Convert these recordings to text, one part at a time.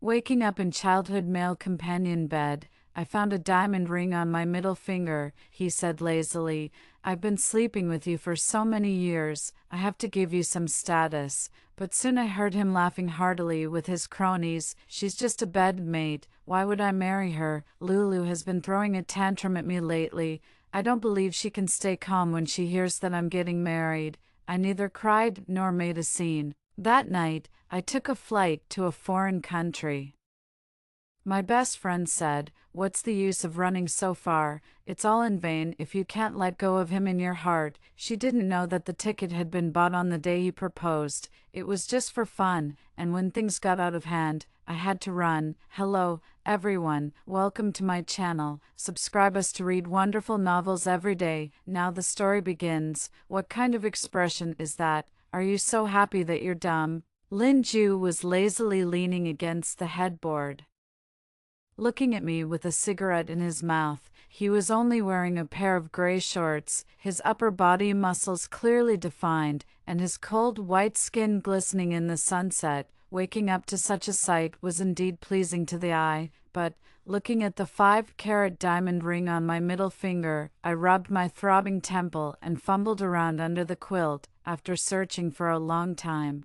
Waking up in childhood male companion bed, I found a diamond ring on my middle finger, he said lazily. I've been sleeping with you for so many years, I have to give you some status. But soon I heard him laughing heartily with his cronies. She's just a bedmate. Why would I marry her? Lulu has been throwing a tantrum at me lately. I don't believe she can stay calm when she hears that I'm getting married. I neither cried nor made a scene. That night, I took a flight to a foreign country. My best friend said, "What's the use of running so far? It's all in vain if you can't let go of him in your heart." She didn't know that the ticket had been bought on the day he proposed. It was just for fun, and when things got out of hand, I had to run. Hello, everyone. Welcome to my channel. Subscribe us to read wonderful novels every day. Now the story begins. What kind of expression is that? Are you so happy that you're dumb? Lin Ju was lazily leaning against the headboard, looking at me with a cigarette in his mouth. He was only wearing a pair of gray shorts, his upper body muscles clearly defined, and his cold white skin glistening in the sunset. Waking up to such a sight was indeed pleasing to the eye, but, looking at the 5-carat diamond ring on my middle finger, I rubbed my throbbing temple and fumbled around under the quilt, after searching for a long time.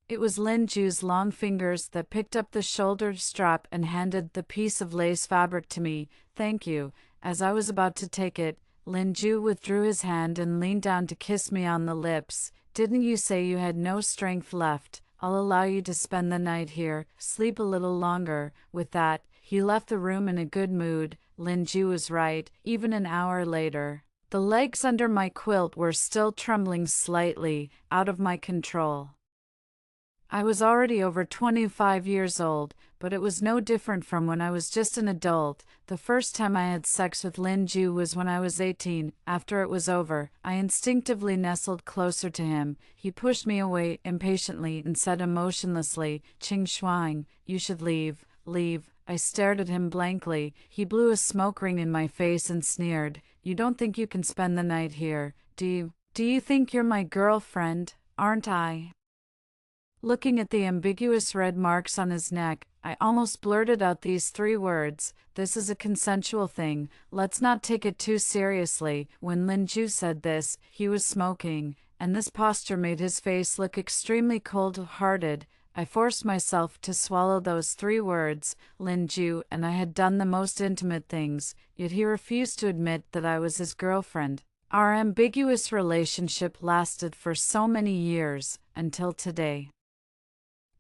It was Lin Ju's long fingers that picked up the shoulder strap and handed the piece of lace fabric to me. "Thank you." As I was about to take it, Lin Ju withdrew his hand and leaned down to kiss me on the lips. "Didn't you say you had no strength left? I'll allow you to spend the night here. Sleep a little longer." With that, he left the room in a good mood. Lin Ju was right. Even an hour later, the legs under my quilt were still trembling slightly, out of my control. I was already over 25 years old, but it was no different from when I was just an adult. The first time I had sex with Lin Ju was when I was 18. After it was over, I instinctively nestled closer to him. He pushed me away impatiently and said emotionlessly, "Qing Shuang, you should leave." "Leave?" I stared at him blankly. He blew a smoke ring in my face and sneered, "You don't think you can spend the night here, do you? Do you think you're my girlfriend? Aren't I?" Looking at the ambiguous red marks on his neck, I almost blurted out these 3 words, "This is a consensual thing, let's not take it too seriously." When Lin Ju said this, he was smoking, and this posture made his face look extremely cold-hearted. I forced myself to swallow those 3 words. Lin Ju and I had done the most intimate things, yet he refused to admit that I was his girlfriend. Our ambiguous relationship lasted for so many years, until today.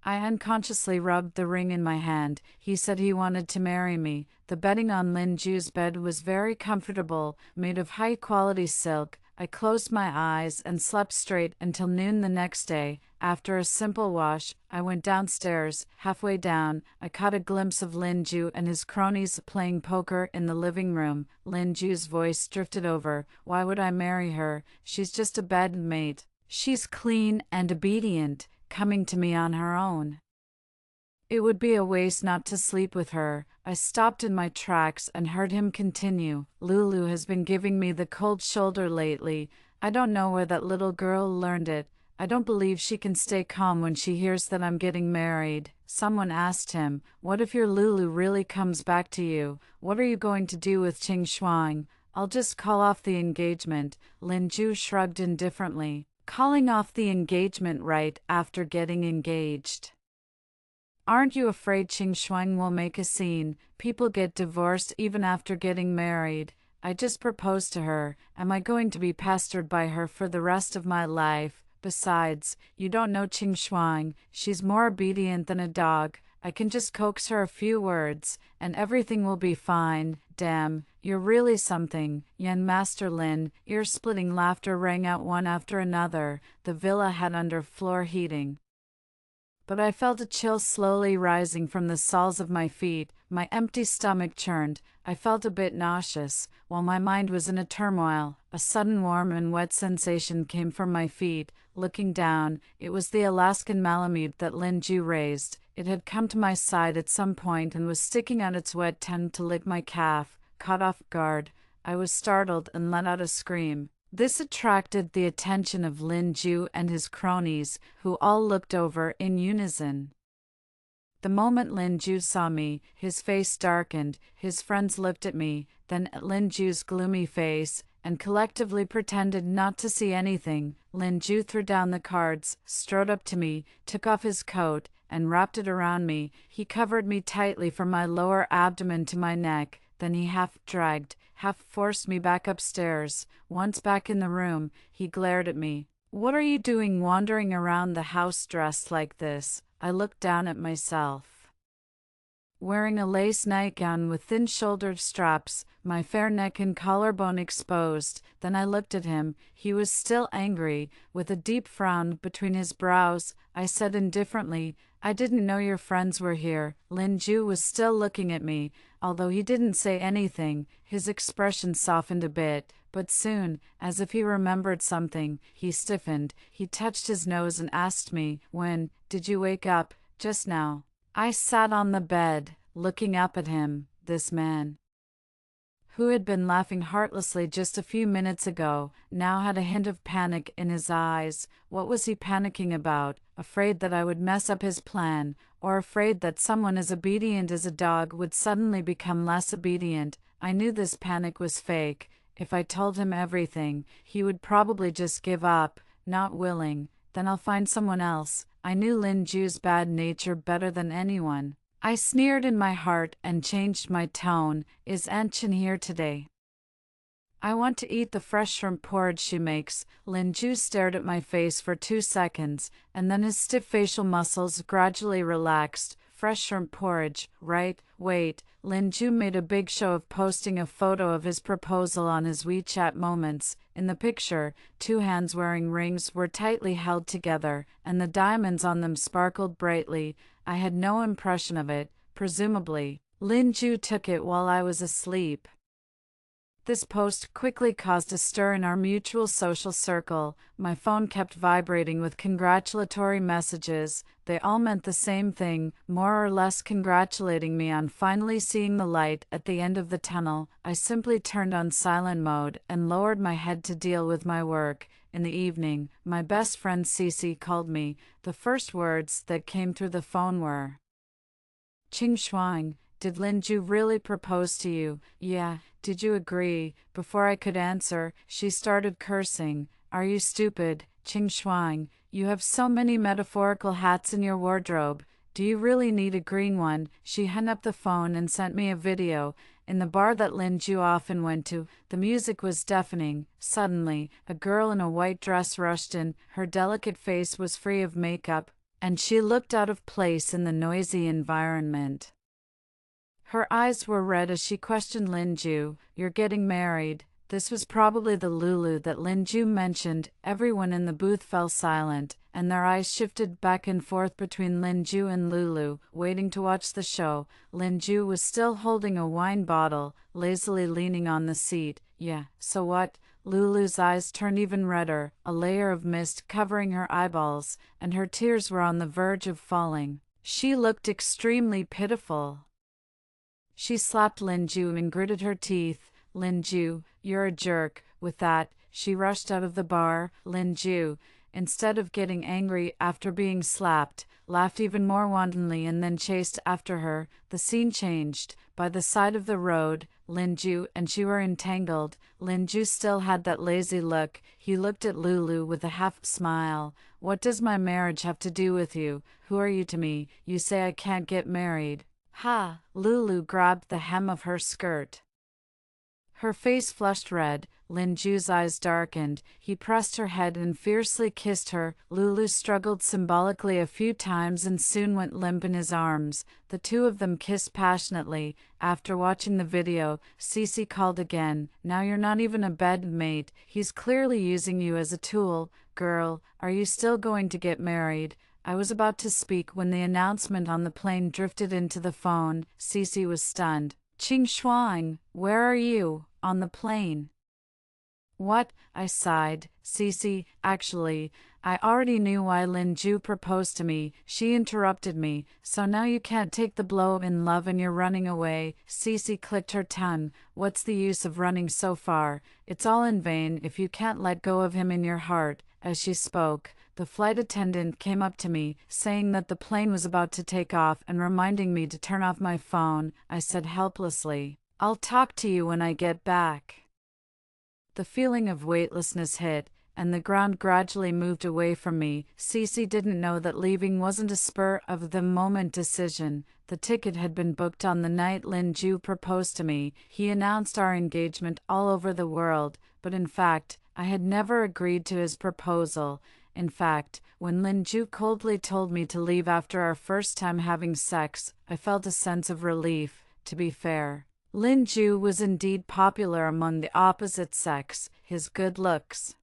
I unconsciously rubbed the ring in my hand. He said he wanted to marry me. The bedding on Lin Ju's bed was very comfortable, made of high-quality silk. I closed my eyes and slept straight until noon the next day. After a simple wash, I went downstairs. Halfway down, I caught a glimpse of Lin Ju and his cronies playing poker in the living room. Lin Ju's voice drifted over. "Why would I marry her? She's just a bedmate. She's clean and obedient, coming to me on her own. It would be a waste not to sleep with her." I stopped in my tracks and heard him continue. "Lulu has been giving me the cold shoulder lately. I don't know where that little girl learned it. I don't believe she can stay calm when she hears that I'm getting married." Someone asked him, "What if your Lulu really comes back to you? What are you going to do with Qing Shuang?" "I'll just call off the engagement." Lin Ju shrugged indifferently. Calling off the engagement right after getting engaged? Aren't you afraid Qing Shuang will make a scene? People get divorced even after getting married. I just proposed to her. Am I going to be pestered by her for the rest of my life? Besides, you don't know Qing Shuang. She's more obedient than a dog. I can just coax her a few words, and everything will be fine. Damn, you're really something, young Master Lin. Ear-splitting laughter rang out one after another. The villa had underfloor heating, but I felt a chill slowly rising from the soles of my feet. My empty stomach churned. I felt a bit nauseous. While my mind was in a turmoil, a sudden warm and wet sensation came from my feet. Looking down, it was the Alaskan Malamute that Lin Ju raised. It had come to my side at some point and was sticking out its wet tongue to lick my calf. Caught off guard, I was startled and let out a scream. This attracted the attention of Lin Ju and his cronies, who all looked over in unison. The moment Lin Ju saw me, his face darkened, his friends looked at me, then at Lin Ju's gloomy face, and collectively pretended not to see anything. Lin Ju threw down the cards, strode up to me, took off his coat, and wrapped it around me. He covered me tightly from my lower abdomen to my neck, then he half dragged, half forced me back upstairs. Once back in the room, he glared at me. "What are you doing wandering around the house dressed like this?" I looked down at myself. Wearing a lace nightgown with thin-shouldered straps, my fair neck and collarbone exposed. Then I looked at him. He was still angry, with a deep frown between his brows. I said indifferently, "I didn't know your friends were here." Lin Ju was still looking at me. Although he didn't say anything, his expression softened a bit, but soon, as if he remembered something, he stiffened. He touched his nose and asked me, "When did you wake up?" "Just now." I sat on the bed, looking up at him. This man, who had been laughing heartlessly just a few minutes ago, now had a hint of panic in his eyes. What was he panicking about? Afraid that I would mess up his plan, or afraid that someone as obedient as a dog would suddenly become less obedient? I knew this panic was fake. If I told him everything, he would probably just give up. Not willing, then I'll find someone else. I knew Lin Ju's bad nature better than anyone. I sneered in my heart and changed my tone. "Is Aunt Chen here today? I want to eat the fresh shrimp porridge she makes." Lin Ju stared at my face for 2 seconds, and then his stiff facial muscles gradually relaxed. "Fresh shrimp porridge, right? Wait." Lin Ju made a big show of posting a photo of his proposal on his WeChat Moments. In the picture, 2 hands wearing rings were tightly held together, and the diamonds on them sparkled brightly. I had no impression of it. Presumably, Lin Ju took it while I was asleep. This post quickly caused a stir in our mutual social circle. My phone kept vibrating with congratulatory messages. They all meant the same thing, more or less congratulating me on finally seeing the light at the end of the tunnel. I simply turned on silent mode and lowered my head to deal with my work. In the evening, my best friend Cece called me. The first words that came through the phone were, "Qing Shuang, did Lin Ju really propose to you?" "Yeah, did you agree?" Before I could answer, she started cursing. "Are you stupid, Qing Shuang? You have so many metaphorical hats in your wardrobe. Do you really need a green one?" She hung up the phone and sent me a video. In the bar that Lin Ju often went to, the music was deafening. Suddenly, a girl in a white dress rushed in. Her delicate face was free of makeup, and she looked out of place in the noisy environment. Her eyes were red as she questioned Lin Ju. "You're getting married." This was probably the Lulu that Lin Ju mentioned. Everyone in the booth fell silent, and their eyes shifted back and forth between Lin Ju and Lulu, waiting to watch the show. Lin Ju was still holding a wine bottle, lazily leaning on the seat. "Yeah, so what?" Lulu's eyes turned even redder, a layer of mist covering her eyeballs, and her tears were on the verge of falling. She looked extremely pitiful. She slapped Lin Ju and gritted her teeth. "Lin Ju, you're a jerk." With that, she rushed out of the bar. Lin Ju, instead of getting angry after being slapped, laughed even more wantonly and then chased after her. The scene changed. By the side of the road, Lin Ju and she were entangled. Lin Ju still had that lazy look. He looked at Lulu with a half smile. "What does my marriage have to do with you? Who are you to me? You say I can't get married." "Ha!" Lulu grabbed the hem of her skirt. Her face flushed red. Lin Ju's eyes darkened. He pressed her head and fiercely kissed her. Lulu struggled symbolically a few times and soon went limp in his arms. The two of them kissed passionately. After watching the video, Cece called again. "Now you're not even a bedmate. He's clearly using you as a tool. Girl, are you still going to get married?" I was about to speak when the announcement on the plane drifted into the phone. Cece was stunned. "Qing Shuang, where are you? On the plane?" "What?" I sighed. "Cece, actually, I already knew why Lin Ju proposed to me." She interrupted me. "So now you can't take the blow in love and you're running away." Cece clicked her tongue. "What's the use of running so far? It's all in vain if you can't let go of him in your heart." As she spoke, the flight attendant came up to me, saying that the plane was about to take off and reminding me to turn off my phone. I said helplessly, "I'll talk to you when I get back." The feeling of weightlessness hit, and the ground gradually moved away from me. Cece didn't know that leaving wasn't a spur-of-the-moment decision. The ticket had been booked on the night Lin Ju proposed to me. He announced our engagement all over the world, but in fact, I had never agreed to his proposal. In fact, when Lin Ju coldly told me to leave after our first time having sex, I felt a sense of relief. To be fair, Lin Ju was indeed popular among the opposite sex. His good looks,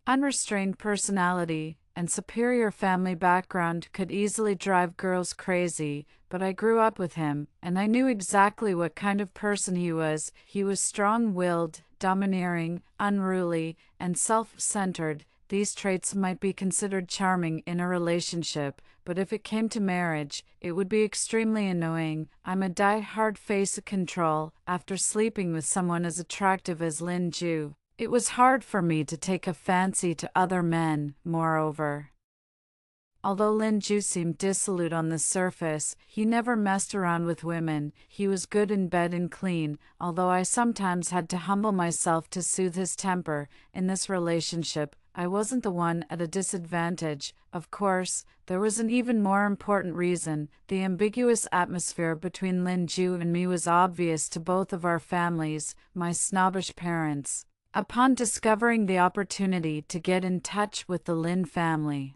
unrestrained personality, and superior family background could easily drive girls crazy, but I grew up with him, and I knew exactly what kind of person he was. He was strong-willed, domineering, unruly, and self-centered. These traits might be considered charming in a relationship, but if it came to marriage, it would be extremely annoying. I'm a die-hard face of control. After sleeping with someone as attractive as Lin Ju, it was hard for me to take a fancy to other men. Moreover, although Lin Ju seemed dissolute on the surface, he never messed around with women. He was good in bed and clean, although I sometimes had to humble myself to soothe his temper. In this relationship, I wasn't the one at a disadvantage. Of course, there was an even more important reason. The ambiguous atmosphere between Lin Ju and me was obvious to both of our families. My snobbish parents, upon discovering the opportunity to get in touch with the Lin family,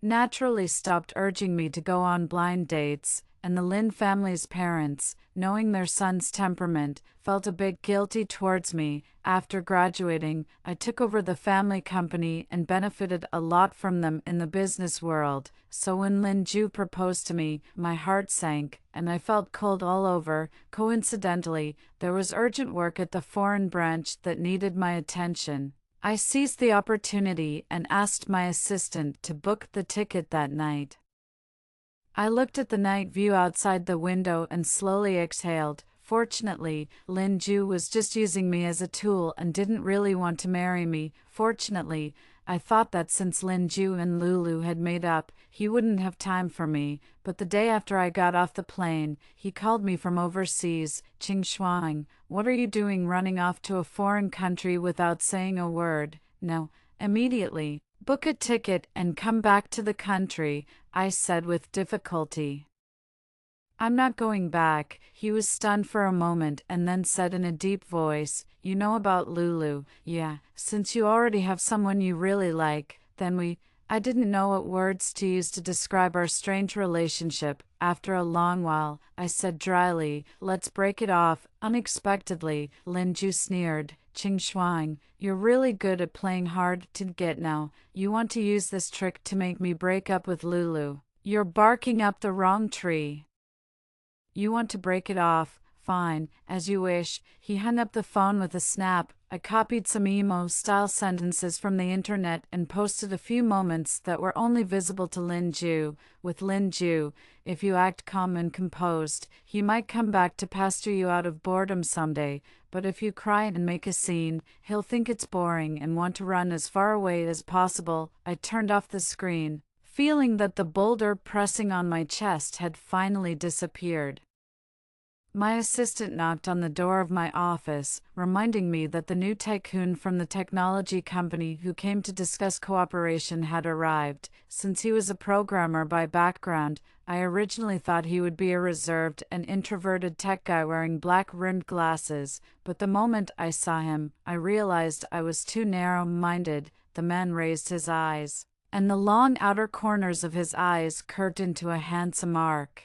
naturally stopped urging me to go on blind dates, and the Lin family's parents, knowing their son's temperament, felt a bit guilty towards me. After graduating, I took over the family company and benefited a lot from them in the business world. So when Lin Ju proposed to me, my heart sank, and I felt cold all over. Coincidentally, there was urgent work at the foreign branch that needed my attention. I seized the opportunity and asked my assistant to book the ticket that night. I looked at the night view outside the window and slowly exhaled. Fortunately, Lin Ju was just using me as a tool and didn't really want to marry me. Fortunately, I thought that since Lin Ju and Lulu had made up, he wouldn't have time for me. But the day after I got off the plane, he called me from overseas. "Ching Shuang, what are you doing running off to a foreign country without saying a word?" "No." "Immediately book a ticket and come back to the country," I said with difficulty. "I'm not going back." He was stunned for a moment and then said in a deep voice, "You know about Lulu?" "Yeah, since you already have someone you really like, then I didn't know what words to use to describe our strange relationship. After a long while, I said dryly, "Let's break it off." Unexpectedly, Lin Ju sneered. "Ching Shuang, you're really good at playing hard to get now. You want to use this trick to make me break up with Lulu. You're barking up the wrong tree. You want to break it off? Fine, as you wish." He hung up the phone with a snap. I copied some emo-style sentences from the internet and posted a few moments that were only visible to Lin Ju. With Lin Ju, if you act calm and composed, he might come back to pasture you out of boredom someday. But if you cry and make a scene, he'll think it's boring and want to run as far away as possible. I turned off the screen, feeling that the boulder pressing on my chest had finally disappeared. My assistant knocked on the door of my office, reminding me that the new tycoon from the technology company who came to discuss cooperation had arrived. Since he was a programmer by background, I originally thought he would be a reserved and introverted tech guy wearing black-rimmed glasses, but the moment I saw him, I realized I was too narrow-minded. The man raised his eyes, and the long outer corners of his eyes curved into a handsome arc.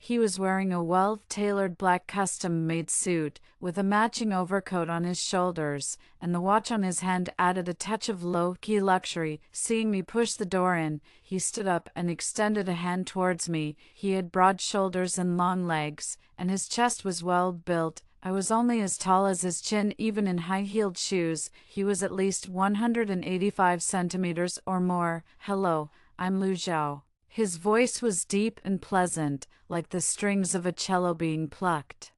He was wearing a well-tailored black custom-made suit, with a matching overcoat on his shoulders, and the watch on his hand added a touch of low-key luxury. Seeing me push the door in, he stood up and extended a hand towards me. He had broad shoulders and long legs, and his chest was well-built. I was only as tall as his chin even in high-heeled shoes. He was at least 185 centimeters or more. "Hello, I'm Lu Zhao." His voice was deep and pleasant, like the strings of a cello being plucked,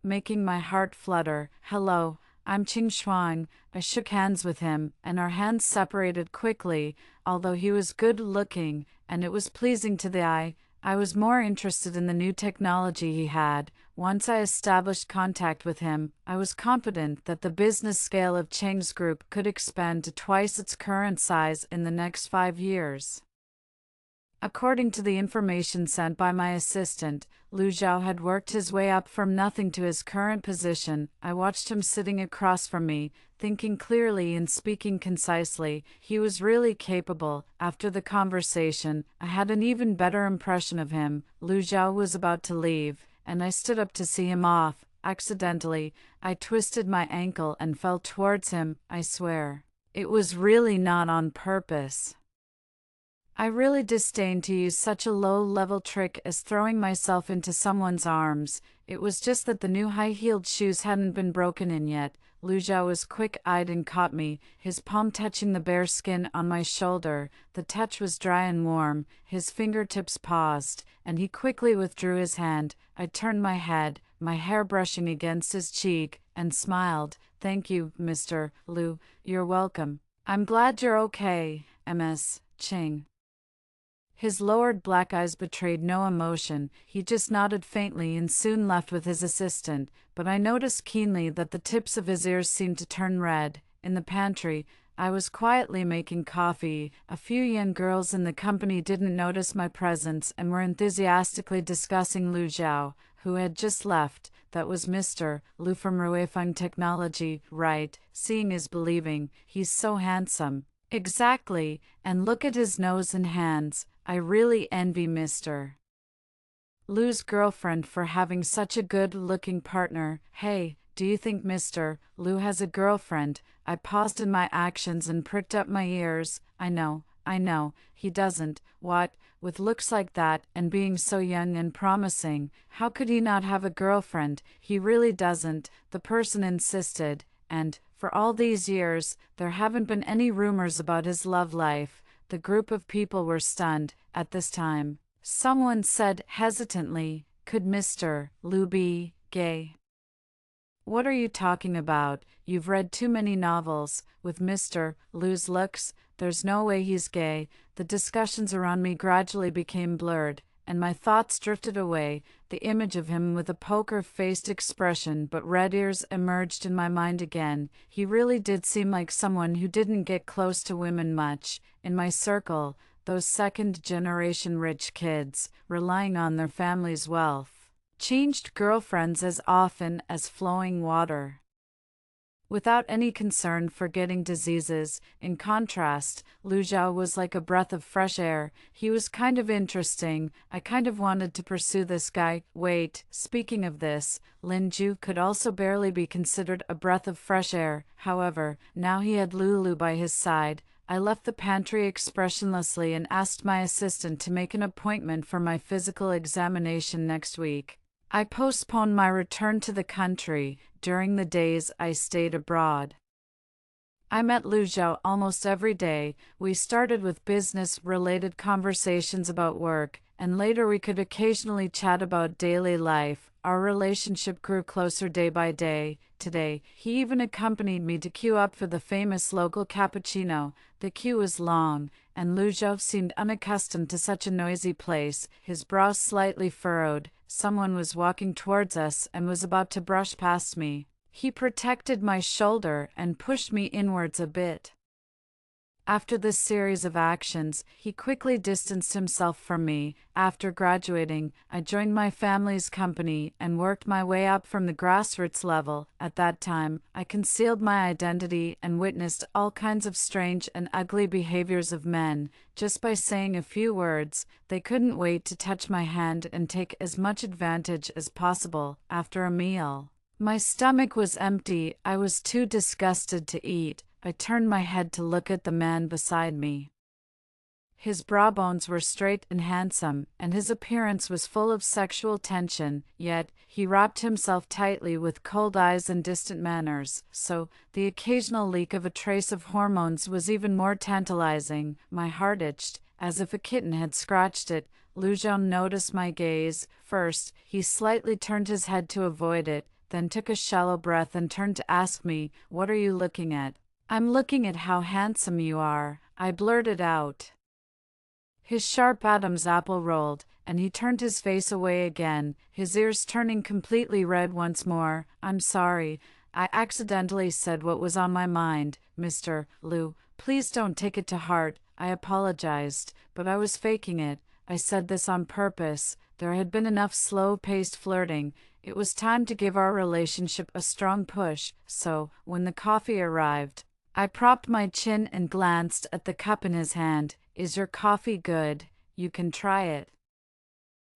making my heart flutter. "Hello, I'm Qing Shuang. I shook hands with him, and our hands separated quickly. Although he was good-looking, and it was pleasing to the eye, I was more interested in the new technology he had. Once I established contact with him, I was confident that the business scale of Cheng's group could expand to twice its current size in the next 5 years. According to the information sent by my assistant, Lu Zhao had worked his way up from nothing to his current position. I watched him sitting across from me, thinking clearly and speaking concisely. He was really capable. After the conversation, I had an even better impression of him. Lu Zhao was about to leave, and I stood up to see him off. Accidentally, I twisted my ankle and fell towards him, I swear. It was really not on purpose. I really disdain to use such a low-level trick as throwing myself into someone's arms. It was just that the new high-heeled shoes hadn't been broken in yet. Lu Zhao was quick-eyed and caught me, his palm touching the bare skin on my shoulder. The touch was dry and warm. His fingertips paused, and he quickly withdrew his hand. I turned my head, my hair brushing against his cheek, and smiled. "Thank you, Mr. Lu. You're welcome. I'm glad you're okay, Ms. Ching." His lowered black eyes betrayed no emotion. He just nodded faintly and soon left with his assistant, but I noticed keenly that the tips of his ears seemed to turn red. In the pantry, I was quietly making coffee. A few young girls in the company didn't notice my presence and were enthusiastically discussing Lu Zhao, who had just left. That was Mr. Lu from Ruifeng Technology, right? Seeing is believing. He's so handsome. Exactly, and look at his nose and hands. I really envy Mr. Lu's girlfriend for having such a good-looking partner. Hey, do you think Mr. Lu has a girlfriend? I paused in my actions and pricked up my ears. I know, he doesn't. What? With looks like that, and being so young and promising, how could he not have a girlfriend? He really doesn't, the person insisted, and, for all these years, there haven't been any rumors about his love life. The group of people were stunned. At this time, someone said hesitantly, "Could Mr. Lu be gay?" "What are you talking about? You've read too many novels. With Mr. Lu's looks, there's no way he's gay." The discussions around me gradually became blurred, and my thoughts drifted away. The image of him with a poker-faced expression but red ears emerged in my mind again. He really did seem like someone who didn't get close to women much. In my circle, those second-generation rich kids, relying on their family's wealth, changed girlfriends as often as flowing water, without any concern for getting diseases. In contrast, Lu Zhao was like a breath of fresh air. He was kind of interesting. I kind of wanted to pursue this guy. Wait, speaking of this, Lin Ju could also barely be considered a breath of fresh air. However, now he had Lulu by his side. I left the pantry expressionlessly and asked my assistant to make an appointment for my physical examination next week. I postponed my return to the country during the days I stayed abroad. I met Lu Zhao almost every day. We started with business-related conversations about work, and later we could occasionally chat about daily life. Our relationship grew closer day by day. Today, he even accompanied me to queue up for the famous local cappuccino. The queue was long, and Lu Zhao seemed unaccustomed to such a noisy place, his brow slightly furrowed. Someone was walking towards us and was about to brush past me. He protected my shoulder and pushed me inwards a bit. After this series of actions, he quickly distanced himself from me. After graduating, I joined my family's company and worked my way up from the grassroots level. At that time, I concealed my identity and witnessed all kinds of strange and ugly behaviors of men. Just by saying a few words, they couldn't wait to touch my hand and take as much advantage as possible. After a meal, my stomach was empty. I was too disgusted to eat. I turned my head to look at the man beside me. His brow bones were straight and handsome, and his appearance was full of sexual tension, yet he wrapped himself tightly with cold eyes and distant manners, so the occasional leak of a trace of hormones was even more tantalizing. My heart itched, as if a kitten had scratched it. Lu Zhao noticed my gaze. First, he slightly turned his head to avoid it, then took a shallow breath and turned to ask me, "What are you looking at?" "I'm looking at how handsome you are," I blurted out. His sharp Adam's apple rolled, and he turned his face away again, his ears turning completely red once more. "I'm sorry. I accidentally said what was on my mind, Mr. Liu. Please don't take it to heart." I apologized, but I was faking it. I said this on purpose. There had been enough slow-paced flirting. It was time to give our relationship a strong push, so, when the coffee arrived, I propped my chin and glanced at the cup in his hand. "Is your coffee good? You can try it."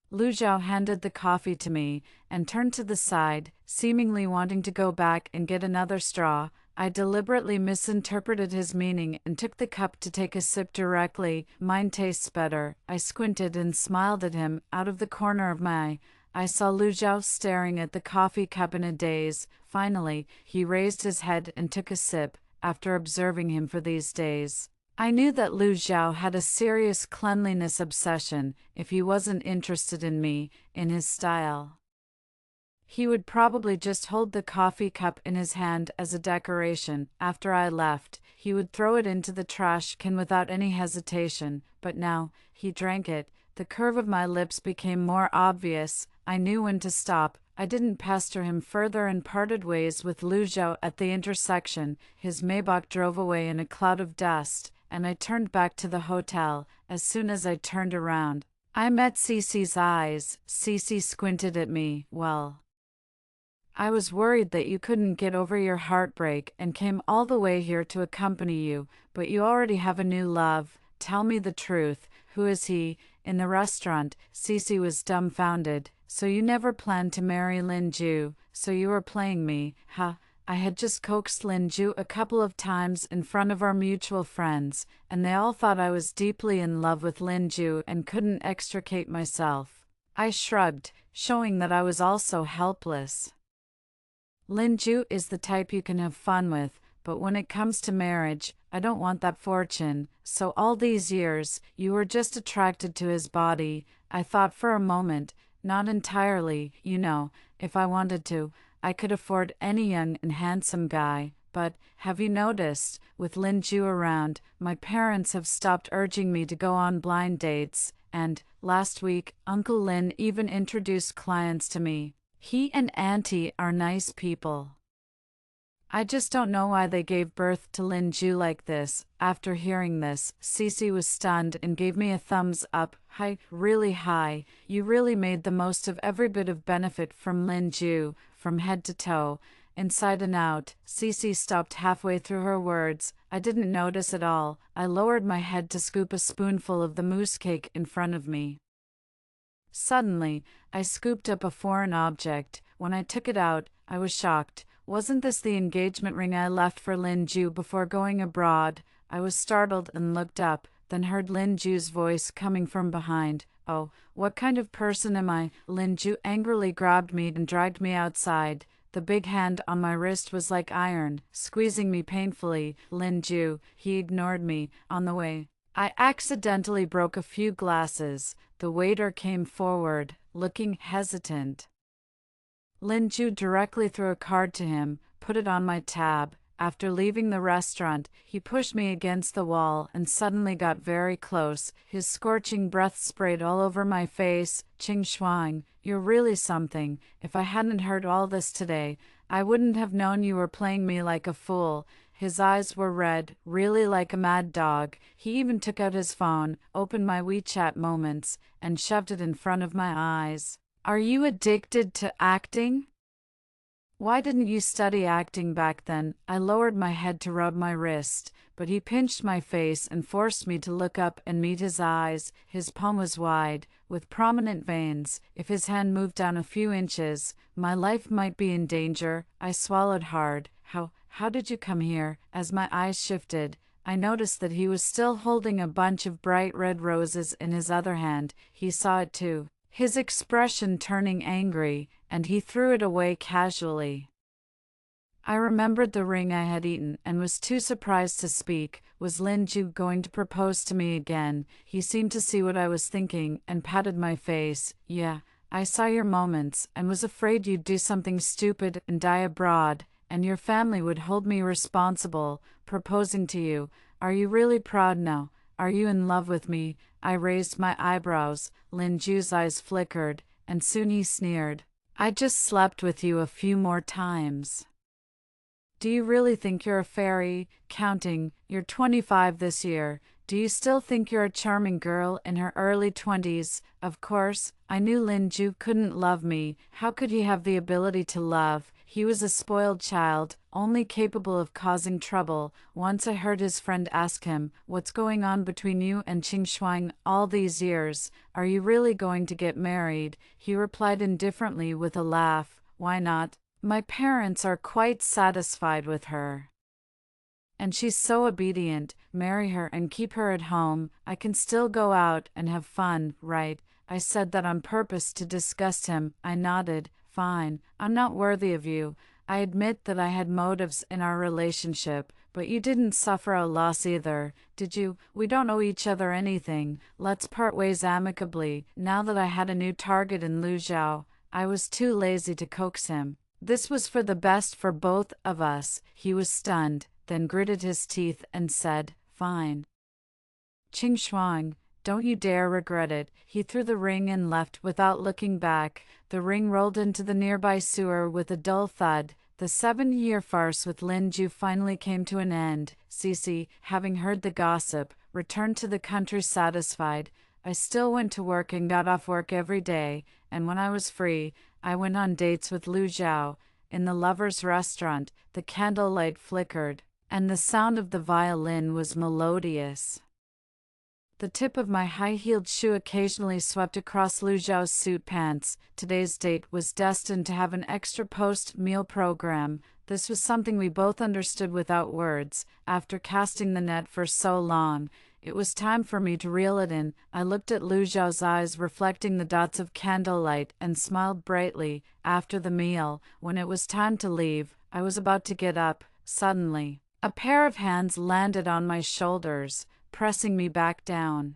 Lu Zhao handed the coffee to me and turned to the side, seemingly wanting to go back and get another straw. I deliberately misinterpreted his meaning and took the cup to take a sip directly. "Mine tastes better." I squinted and smiled at him. Out of the corner of my eye, I saw Lu Zhao staring at the coffee cup in a daze. Finally, he raised his head and took a sip. After observing him for these days, I knew that Lu Zhao had a serious cleanliness obsession. If he wasn't interested in me, in his style, he would probably just hold the coffee cup in his hand as a decoration. After I left, he would throw it into the trash can without any hesitation, but now, he drank it. The curve of my lips became more obvious. I knew when to stop. I didn't pester him further and parted ways with Lu Zhao at the intersection. His Maybach drove away in a cloud of dust, and I turned back to the hotel. As soon as I turned around, I met Cece's eyes. Cece squinted at me. "Well, I was worried that you couldn't get over your heartbreak and came all the way here to accompany you, but you already have a new love. Tell me the truth. Who is he?" In the restaurant, Cece was dumbfounded. "So you never planned to marry Lin Ju, so you were playing me, huh?" I had just coaxed Lin Ju a couple of times in front of our mutual friends, and they all thought I was deeply in love with Lin Ju and couldn't extricate myself. I shrugged, showing that I was also helpless. "Lin Ju is the type you can have fun with, but when it comes to marriage, I don't want that fortune." "So all these years, you were just attracted to his body?" I thought for a moment. "Not entirely, you know. If I wanted to, I could afford any young and handsome guy. But, have you noticed, with Lin Ju around, my parents have stopped urging me to go on blind dates, and, last week, Uncle Lin even introduced clients to me. He and Auntie are nice people. I just don't know why they gave birth to Lin Ju like this." After hearing this, Cece was stunned and gave me a thumbs up. "High, really high. You really made the most of every bit of benefit from Lin Ju, from head to toe, inside and out." Cece stopped halfway through her words. I didn't notice at all. I lowered my head to scoop a spoonful of the mousse cake in front of me. Suddenly, I scooped up a foreign object. When I took it out, I was shocked. Wasn't this the engagement ring I left for Lin Ju before going abroad? I was startled and looked up, then heard Lin Ju's voice coming from behind. "Oh, what kind of person am I?" Lin Ju angrily grabbed me and dragged me outside. The big hand on my wrist was like iron, squeezing me painfully. "Lin Ju," he ignored me. On the way, I accidentally broke a few glasses. The waiter came forward, looking hesitant. Lin Ju directly threw a card to him, put it on my tab. After leaving the restaurant, he pushed me against the wall and suddenly got very close. His scorching breath sprayed all over my face. "Qing Shuang, you're really something. If I hadn't heard all this today, I wouldn't have known you were playing me like a fool." His eyes were red, really like a mad dog. He even took out his phone, opened my WeChat Moments, and shoved it in front of my eyes. "Are you addicted to acting? Why didn't you study acting back then?" I lowered my head to rub my wrist, but he pinched my face and forced me to look up and meet his eyes. His palm was wide, with prominent veins. If his hand moved down a few inches, my life might be in danger. I swallowed hard. How did you come here?" As my eyes shifted, I noticed that he was still holding a bunch of bright red roses in his other hand. He saw it too, his expression turning angry, and he threw it away casually. I remembered the ring I had eaten and was too surprised to speak. Was Lin Ju going to propose to me again? He seemed to see what I was thinking and patted my face. "Yeah, I saw your moments and was afraid you'd do something stupid and die abroad, and your family would hold me responsible, proposing to you. Are you really proud now? Are you in love with me? I raised my eyebrows. Lin Ju's eyes flickered, and soon he sneered. I just slept with you a few more times. Do you really think you're a fairy? Counting, you're 25 this year. Do you still think you're a charming girl in her early 20s? Of course, I knew Lin Ju couldn't love me. How could he have the ability to love? He was a spoiled child, only capable of causing trouble. Once I heard his friend ask him, "What's going on between you and Qing Shuang all these years? Are you really going to get married?" He replied indifferently with a laugh, "Why not? My parents are quite satisfied with her. And she's so obedient. Marry her and keep her at home. I can still go out and have fun, right?" I said that on purpose to disgust him. I nodded. "Fine, I'm not worthy of you. I admit that I had motives in our relationship, but you didn't suffer a loss either, did you? We don't owe each other anything. Let's part ways amicably." Now that I had a new target in Lu Zhao, I was too lazy to coax him. This was for the best for both of us. He was stunned, then gritted his teeth and said, "Fine. Qing Shuang, don't you dare regret it." He threw the ring and left without looking back. The ring rolled into the nearby sewer with a dull thud. The 7-year farce with Lin Ju finally came to an end. Cece, having heard the gossip, returned to the country satisfied. I still went to work and got off work every day, and when I was free, I went on dates with Lu Zhao. In the lovers' restaurant, the candlelight flickered, and the sound of the violin was melodious. The tip of my high-heeled shoe occasionally swept across Lu Zhao's suit pants. Today's date was destined to have an extra post-meal program. This was something we both understood without words. After casting the net for so long, it was time for me to reel it in. I looked at Lu Zhao's eyes reflecting the dots of candlelight and smiled brightly. After the meal, when it was time to leave, I was about to get up. Suddenly, a pair of hands landed on my shoulders, pressing me back down.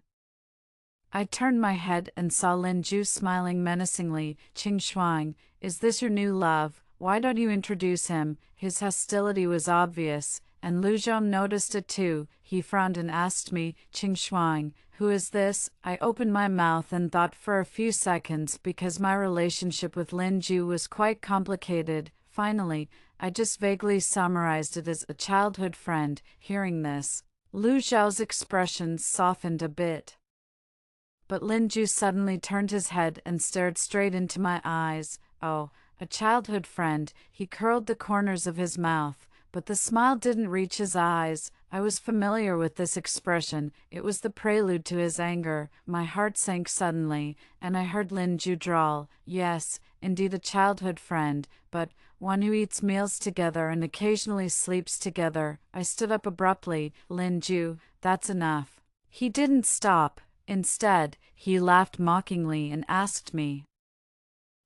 I turned my head and saw Lin Ju smiling menacingly. "Qing Shuang, is this your new love? Why don't you introduce him?" His hostility was obvious, and Lu Zhao noticed it too. He frowned and asked me, "Qing Shuang, who is this?" I opened my mouth and thought for a few seconds because my relationship with Lin Ju was quite complicated. Finally, I just vaguely summarized it as a childhood friend. Hearing this, Lu Zhao's expression softened a bit. But Lin Ju suddenly turned his head and stared straight into my eyes. "Oh, a childhood friend." He curled the corners of his mouth, but the smile didn't reach his eyes. I was familiar with this expression. It was the prelude to his anger. My heart sank suddenly, and I heard Lin Ju drawl, "Yes, indeed a childhood friend, but one who eats meals together and occasionally sleeps together." I stood up abruptly. "Lin Ju, that's enough." He didn't stop. Instead, he laughed mockingly and asked me,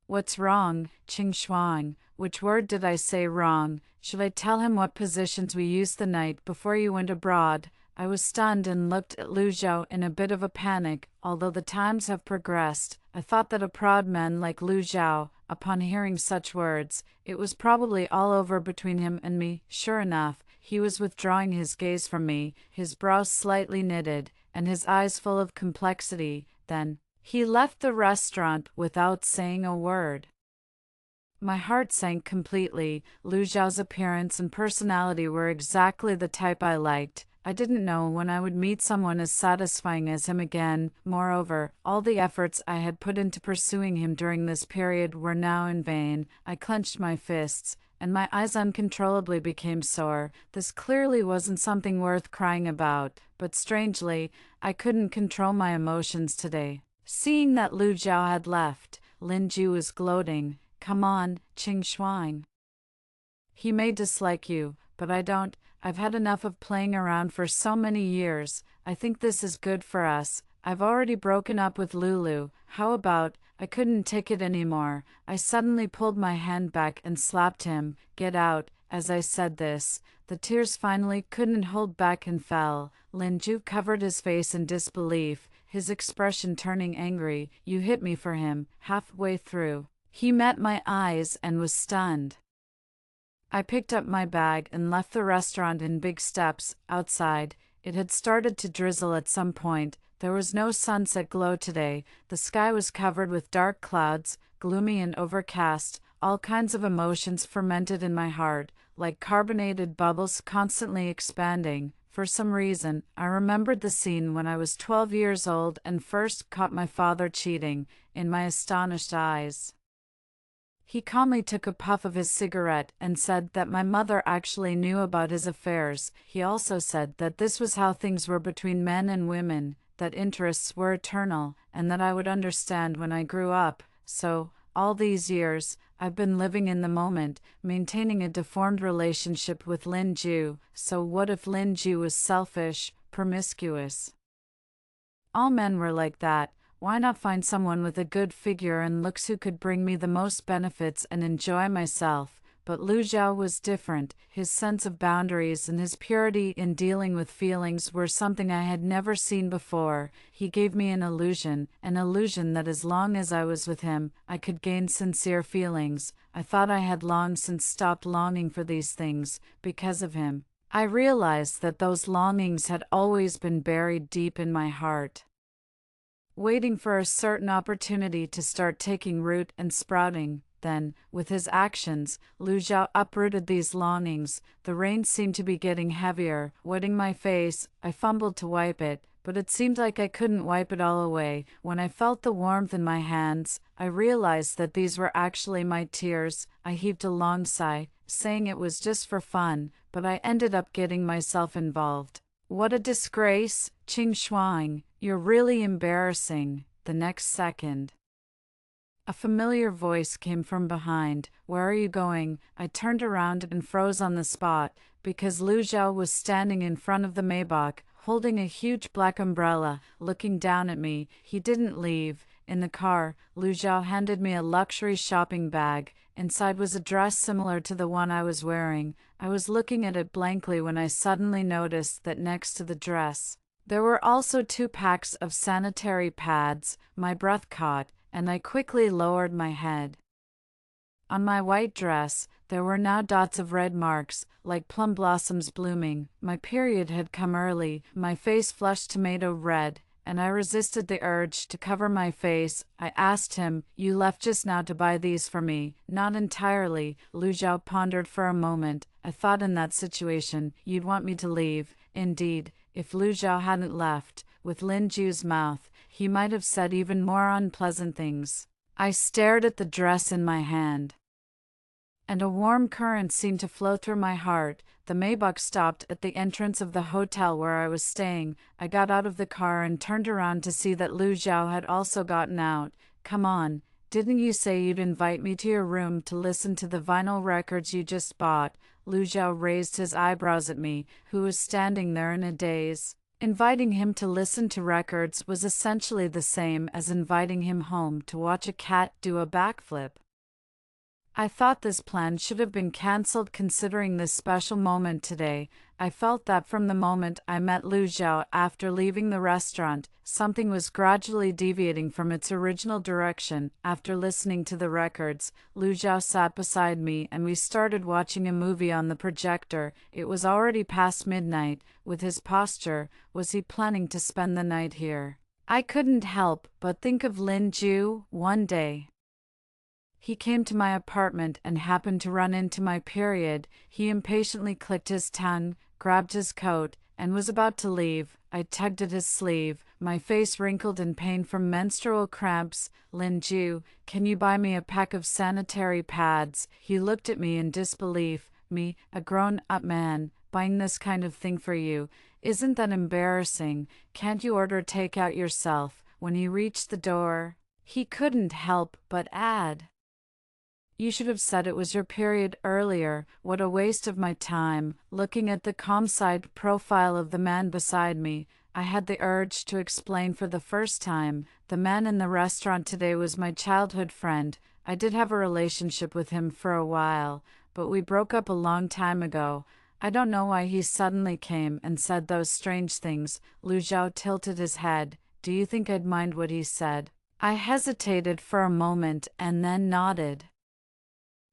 "What's wrong, Qing Shuang?" Which word did I say wrong? Should I tell him what positions we used the night before you went abroad? I was stunned and looked at Lu Zhao in a bit of a panic. Although the times have progressed, I thought that a proud man like Lu Zhao, upon hearing such words, it was probably all over between him and me. Sure enough, he was withdrawing his gaze from me, his brows slightly knitted, and his eyes full of complexity. Then, he left the restaurant without saying a word. My heart sank completely. Lu Zhao's appearance and personality were exactly the type I liked. I didn't know when I would meet someone as satisfying as him again. Moreover, all the efforts I had put into pursuing him during this period were now in vain. I clenched my fists, and my eyes uncontrollably became sore. This clearly wasn't something worth crying about, but strangely, I couldn't control my emotions today. Seeing that Lu Zhao had left, Lin Ju was gloating. "Come on, Qing Shuang. He may dislike you, but I don't. I've had enough of playing around for so many years. I think this is good for us. I've already broken up with Lulu. How about?" I couldn't take it anymore. I suddenly pulled my hand back and slapped him. "Get out." As I said this, the tears finally couldn't hold back and fell. Lin Ju covered his face in disbelief. his expression turning angry. You hit me for him. Halfway through, he met my eyes and was stunned. I picked up my bag and left the restaurant in big steps. Outside, it had started to drizzle at some point. There was no sunset glow today. The sky was covered with dark clouds, gloomy and overcast. All kinds of emotions fermented in my heart, like carbonated bubbles constantly expanding. For some reason, I remembered the scene when I was 12 years old and first caught my father cheating, in my astonished eyes. He calmly took a puff of his cigarette and said that my mother actually knew about his affairs. He also said that this was how things were between men and women, that interests were eternal, and that I would understand when I grew up. So, all these years, I've been living in the moment, maintaining a deformed relationship with Lin Ju. So what if Lin Ju was selfish, promiscuous? All men were like that. Why not find someone with a good figure and looks who could bring me the most benefits and enjoy myself? But Lu Zhao was different. His sense of boundaries and his purity in dealing with feelings were something I had never seen before. He gave me an illusion that as long as I was with him, I could gain sincere feelings. I thought I had long since stopped longing for these things because of him. I realized that those longings had always been buried deep in my heart, waiting for a certain opportunity to start taking root and sprouting. Then, with his actions, Lu Zhao uprooted these longings. The rain seemed to be getting heavier, wetting my face. I fumbled to wipe it, but it seemed like I couldn't wipe it all away. When I felt the warmth in my hands, I realized that these were actually my tears. I heaved a long sigh, saying it was just for fun, but I ended up getting myself involved. What a disgrace, Qing Shuang. You're really embarrassing. The next second, a familiar voice came from behind. Where are you going? I turned around and froze on the spot, because Lu Zhao was standing in front of the Maybach, holding a huge black umbrella, looking down at me. He didn't leave. In the car, Lu Zhao handed me a luxury shopping bag. Inside was a dress similar to the one I was wearing. I was looking at it blankly when I suddenly noticed that next to the dress, there were also 2 packs of sanitary pads. My breath caught, and I quickly lowered my head. On my white dress, there were now dots of red marks, like plum blossoms blooming. My period had come early, my face flushed tomato red, and I resisted the urge to cover my face. I asked him, "You left just now to buy these for me?" "Not entirely." Lu Zhao pondered for a moment. "I thought in that situation, you'd want me to leave." Indeed, if Lu Zhao hadn't left, with Lin Ju's mouth, he might have said even more unpleasant things. I stared at the dress in my hand, and a warm current seemed to flow through my heart. The Maybach stopped at the entrance of the hotel where I was staying. I got out of the car and turned around to see that Lu Zhao had also gotten out. "Come on, didn't you say you'd invite me to your room to listen to the vinyl records you just bought?" Lu Zhao raised his eyebrows at me, who was standing there in a daze. Inviting him to listen to records was essentially the same as inviting him home to watch a cat do a backflip. I thought this plan should have been cancelled considering this special moment today. I felt that from the moment I met Lu Zhao after leaving the restaurant, something was gradually deviating from its original direction. After listening to the records, Lu Zhao sat beside me and we started watching a movie on the projector. It was already past midnight. With his posture, was he planning to spend the night here? I couldn't help but think of Lin Ju. One day, he came to my apartment and happened to run into my period. He impatiently clicked his tongue, grabbed his coat, and was about to leave. I tugged at his sleeve, my face wrinkled in pain from menstrual cramps. "Lin Ju, can you buy me a pack of sanitary pads?" He looked at me in disbelief. "Me, a grown-up man, buying this kind of thing for you? Isn't that embarrassing? Can't you order takeout yourself?" When he reached the door, he couldn't help but add, "You should have said it was your period earlier." What a waste of my time. Looking at the calm side profile of the man beside me, I had the urge to explain for the first time. The man in the restaurant today was my childhood friend. I did have a relationship with him for a while, but we broke up a long time ago. I don't know why he suddenly came and said those strange things. Lu Zhao tilted his head, Do you think I'd mind what he said? I hesitated for a moment and then nodded.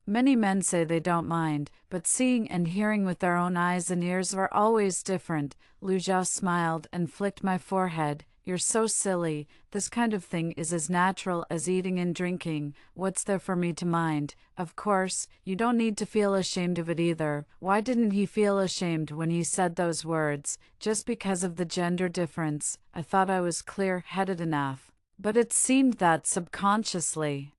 Many men say they don't mind, but seeing and hearing with their own eyes and ears are always different. Lu Zhao smiled and flicked my forehead. You're so silly. This kind of thing is as natural as eating and drinking. What's there for me to mind? Of course, you don't need to feel ashamed of it either. Why didn't he feel ashamed when he said those words? Just because of the gender difference. I thought I was clear-headed enough. But it seemed that subconsciously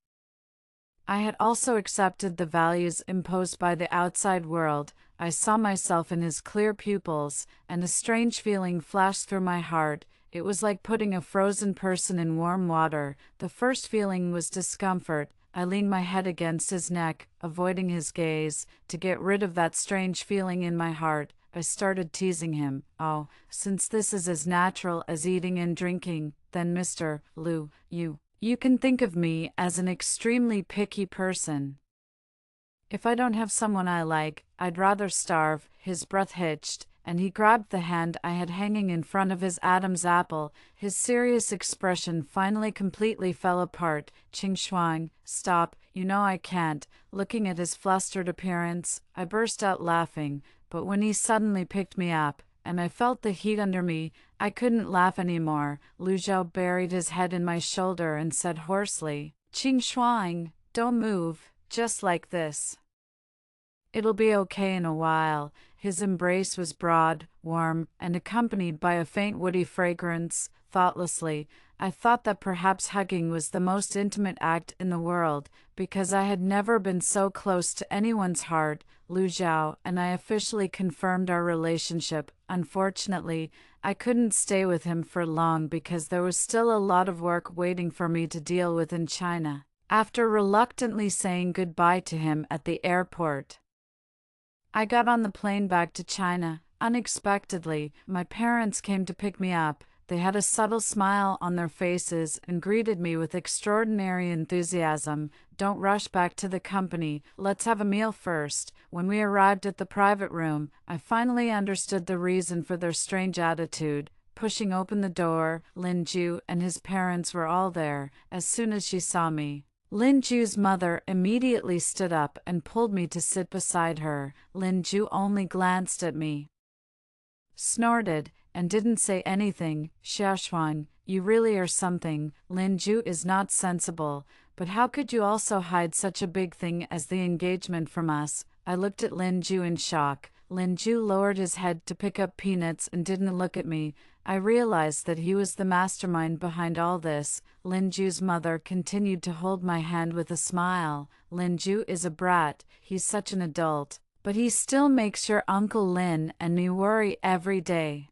I had also accepted the values imposed by the outside world. I saw myself in his clear pupils, and a strange feeling flashed through my heart. It was like putting a frozen person in warm water. The first feeling was discomfort. I leaned my head against his neck, avoiding his gaze. To get rid of that strange feeling in my heart, I started teasing him. Oh, since this is as natural as eating and drinking, then Mr. Lu, you can think of me as an extremely picky person. If I don't have someone I like, I'd rather starve. His breath hitched, and he grabbed the hand I had hanging in front of his Adam's apple. His serious expression finally completely fell apart. Qing Shuang, stop, you know I can't. Looking at his flustered appearance, I burst out laughing, but when he suddenly picked me up, and I felt the heat under me, I couldn't laugh anymore. Lu Zhao buried his head in my shoulder and said hoarsely, Qing Shuang, don't move, just like this. It'll be okay in a while. His embrace was broad, warm, and accompanied by a faint woody fragrance. Thoughtlessly, I thought that perhaps hugging was the most intimate act in the world, because I had never been so close to anyone's heart. Lu Zhao and I officially confirmed our relationship. Unfortunately, I couldn't stay with him for long because there was still a lot of work waiting for me to deal with in China. After reluctantly saying goodbye to him at the airport, I got on the plane back to China. Unexpectedly, my parents came to pick me up. They had a subtle smile on their faces and greeted me with extraordinary enthusiasm. Don't rush back to the company. Let's have a meal first. When we arrived at the private room, I finally understood the reason for their strange attitude. Pushing open the door, Lin Ju and his parents were all there. As soon as she saw me, Lin Ju's mother immediately stood up and pulled me to sit beside her. Lin Ju only glanced at me, snorted, and didn't say anything. Xiaoshuang, you really are something. Lin Ju is not sensible, but how could you also hide such a big thing as the engagement from us? I looked at Lin Ju in shock. Lin Ju lowered his head to pick up peanuts and didn't look at me. I realized that he was the mastermind behind all this. Lin Ju's mother continued to hold my hand with a smile. Lin Ju is a brat. He's such an adult, but he still makes your Uncle Lin and me worry every day.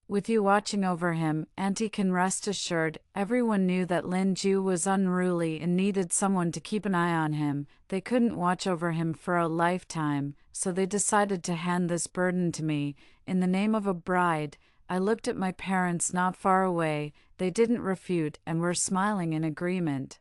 With you watching over him, Auntie can rest assured. Everyone knew that Lin Ju was unruly and needed someone to keep an eye on him. They couldn't watch over him for a lifetime, so they decided to hand this burden to me. In the name of a bride, I looked at my parents not far away. They didn't refute and were smiling in agreement.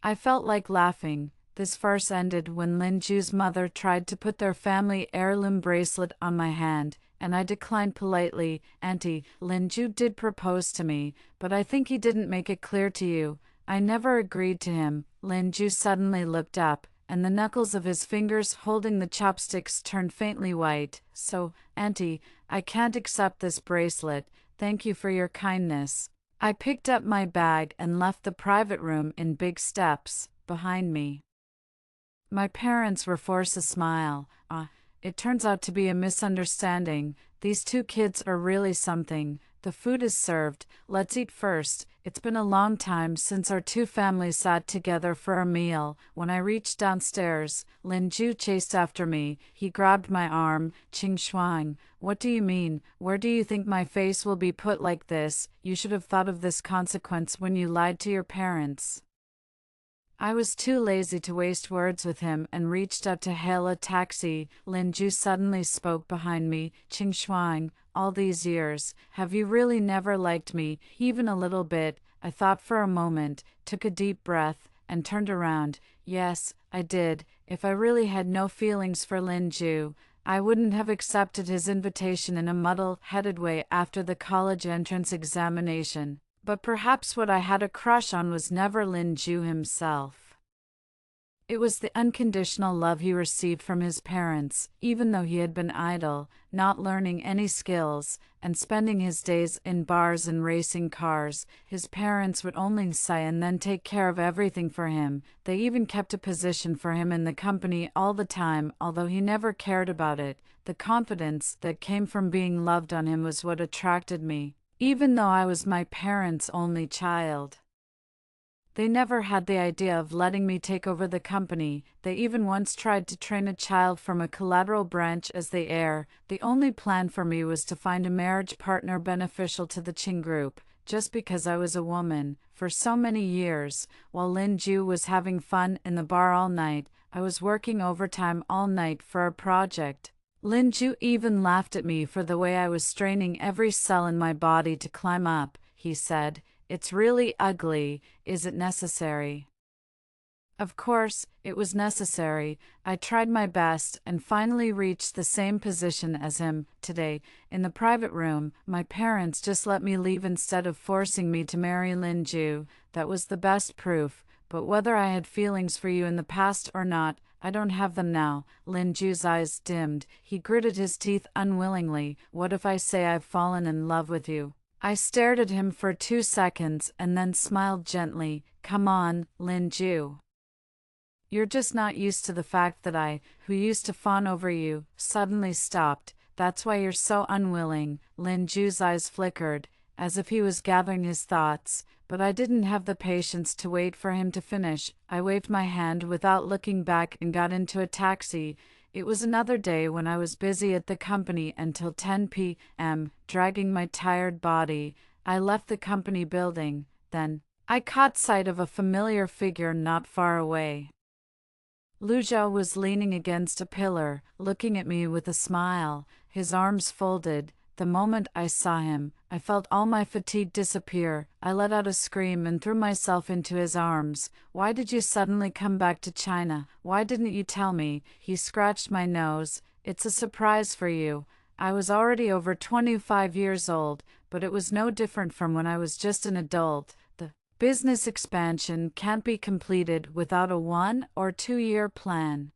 I felt like laughing. This farce ended when Lin Ju's mother tried to put their family heirloom bracelet on my hand, and I declined politely. Auntie, Lin Ju did propose to me, but I think he didn't make it clear to you. I never agreed to him. Lin Ju suddenly looked up, and the knuckles of his fingers holding the chopsticks turned faintly white. So, Auntie, I can't accept this bracelet. Thank you for your kindness. I picked up my bag and left the private room in big steps behind me. My parents were forced to smile. It turns out to be a misunderstanding. These two kids are really something. The food is served. Let's eat first. It's been a long time since our two families sat together for a meal. When I reached downstairs, Lin Ju chased after me. He grabbed my arm. Qing Shuang, what do you mean? Where do you think my face will be put like this? You should have thought of this consequence when you lied to your parents. I was too lazy to waste words with him and reached out to hail a taxi. Lin Ju suddenly spoke behind me. Qing Shuang, all these years, have you really never liked me, even a little bit? I thought for a moment, took a deep breath, and turned around. Yes, I did. If I really had no feelings for Lin Ju, I wouldn't have accepted his invitation in a muddle-headed way after the college entrance examination, but perhaps what I had a crush on was never Lin Ju himself. It was the unconditional love he received from his parents, even though he had been idle, not learning any skills, and spending his days in bars and racing cars. His parents would only sigh and then take care of everything for him. They even kept a position for him in the company all the time, although he never cared about it. The confidence that came from being loved on him was what attracted me, even though I was my parents' only child. They never had the idea of letting me take over the company. They even once tried to train a child from a collateral branch as the heir. The only plan for me was to find a marriage partner beneficial to the Qing group, just because I was a woman. For so many years, while Lin Ju was having fun in the bar all night, I was working overtime all night for a project. Lin Ju even laughed at me for the way I was straining every cell in my body to climb up. He said, "It's really ugly, is it necessary?" Of course, it was necessary. I tried my best and finally reached the same position as him. Today, in the private room, my parents just let me leave instead of forcing me to marry Lin Ju. That was the best proof, but whether I had feelings for you in the past or not, I don't have them now. Lin Ju's eyes dimmed. He gritted his teeth unwillingly. What if I say I've fallen in love with you? I stared at him for 2 seconds and then smiled gently. Come on, Lin Ju. You're just not used to the fact that I, who used to fawn over you, suddenly stopped. That's why you're so unwilling. Lin Ju's eyes flickered, as if he was gathering his thoughts, but I didn't have the patience to wait for him to finish. I waved my hand without looking back and got into a taxi. It was another day when I was busy at the company until 10 p.m., dragging my tired body. I left the company building. Then, I caught sight of a familiar figure not far away. Lu Zhao was leaning against a pillar, looking at me with a smile, his arms folded. The moment I saw him, I felt all my fatigue disappear. I let out a scream and threw myself into his arms. Why did you suddenly come back to China? Why didn't you tell me? He scratched my nose. It's a surprise for you. I was already over 25 years old, but it was no different from when I was just an adult. The business expansion can't be completed without a 1 or 2 year plan.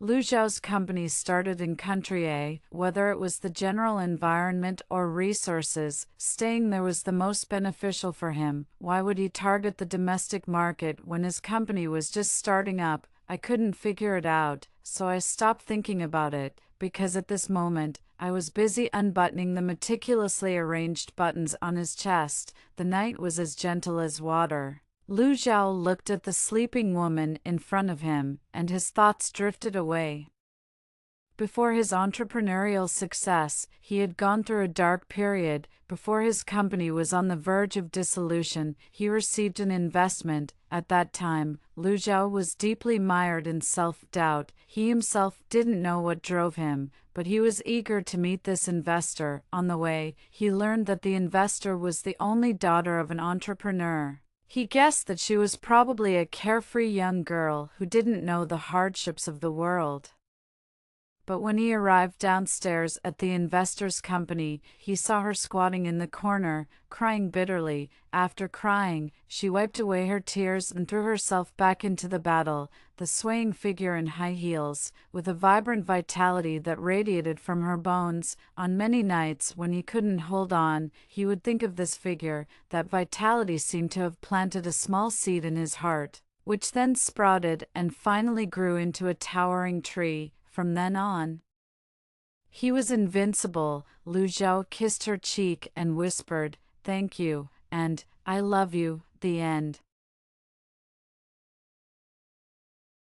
Lu Zhao's company started in Country A. Whether it was the general environment or resources, staying there was the most beneficial for him. Why would he target the domestic market when his company was just starting up? I couldn't figure it out, so I stopped thinking about it, because at this moment, I was busy unbuttoning the meticulously arranged buttons on his chest. The night was as gentle as water. Lu Zhao looked at the sleeping woman in front of him, and his thoughts drifted away. Before his entrepreneurial success, he had gone through a dark period. Before his company was on the verge of dissolution, he received an investment. At that time, Lu Zhao was deeply mired in self-doubt. He himself didn't know what drove him, but he was eager to meet this investor. On the way, he learned that the investor was the only daughter of an entrepreneur. He guessed that she was probably a carefree young girl who didn't know the hardships of the world. But when he arrived downstairs at the investor's company, he saw her squatting in the corner, crying bitterly. After crying, she wiped away her tears and threw herself back into the battle, the swaying figure in high heels, with a vibrant vitality that radiated from her bones. On many nights when he couldn't hold on, he would think of this figure. That vitality seemed to have planted a small seed in his heart, which then sprouted and finally grew into a towering tree. From then on, he was invincible. Lu Zhao kissed her cheek and whispered, "Thank you," and "I love you." The end.